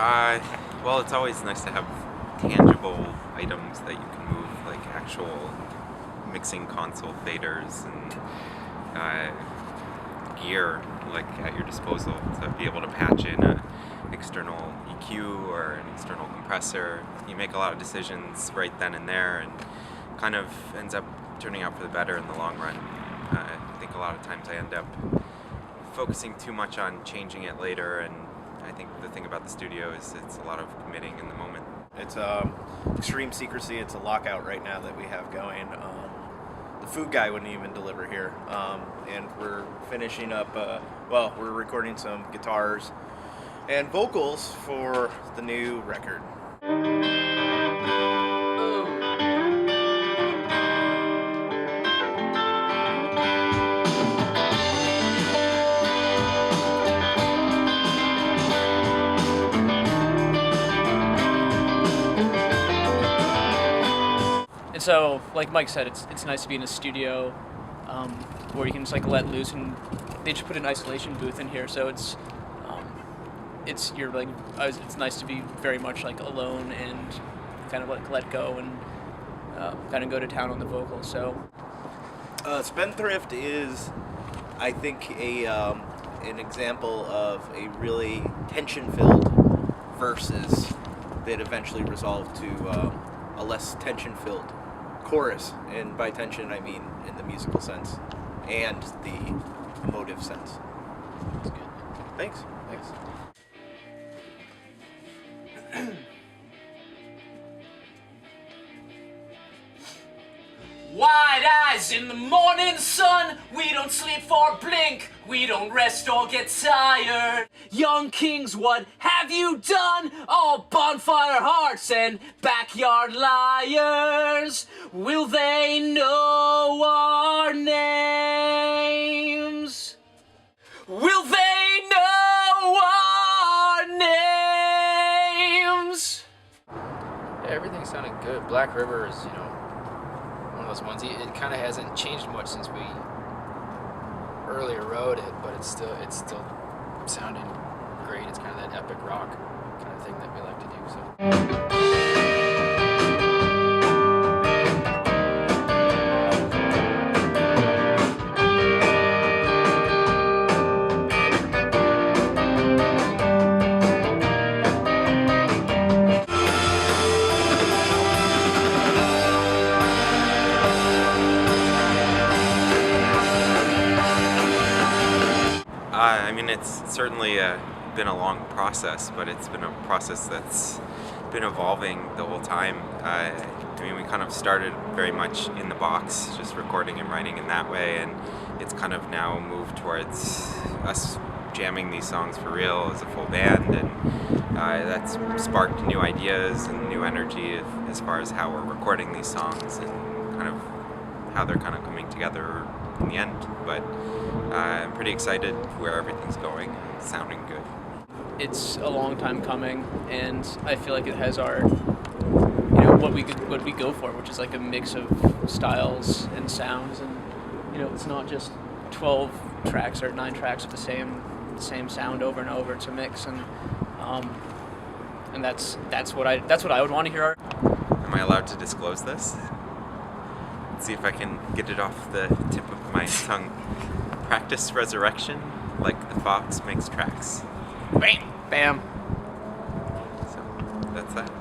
Uh, well, it's always nice to have tangible items that you can move, like actual mixing console faders and gear like at your disposal to be able to patch in an external EQ or an external compressor. You make a lot of decisions right then and there, and kind of ends up turning out for the better in the long run. I think a lot of times I end up focusing too much on changing it later, and I think the thing about the studio is it's a lot of committing in the moment. It's extreme secrecy. It's a lockout right now that we have going. The food guy wouldn't even deliver here, and we're finishing up. We're recording some guitars and vocals for the new record. And so, like Mike said, it's nice to be in a studio where you can just like let loose, and they just put an isolation booth in here, so it's nice to be very much like alone and kind of like let go and kind of go to town on the vocals. So Spendthrift is, I think, an example of a really tension-filled verses that eventually resolve to a less tension-filled chorus, and by tension I mean in the musical sense and the emotive sense. it's good. Thanks. Wide eyes in the morning sun, we don't sleep or blink, we don't rest or get tired. Young kings, what have you done? All bonfire hearts and backyard liars. Will they know our names? Will they know our names? Yeah, everything's sounding good. Black River is, one of those ones. It kind of hasn't changed much since we earlier wrote it, but it's still sounding great. It's kind of that epic rock kind of thing that we like to do. So. I mean, it's certainly been a long process, but it's been a process that's been evolving the whole time. I mean, we kind of started very much in the box, just recording and writing in that way, and it's kind of now moved towards us jamming these songs for real as a full band, and that's sparked new ideas and new energy as far as how we're recording these songs and kind of how they're kind of coming together in the end. But I'm pretty excited where everything's going. It's sounding good. It's a long time coming, and I feel like it has our, what we go for, which is like a mix of styles and sounds, and it's not just 12 tracks or 9 tracks of the same sound over and over. It's a mix, and that's what I would want to hear. Am I allowed to disclose this? Let's see if I can get it off the tip of my tongue. Practice resurrection, like the fox makes tracks. Bam. So that's that.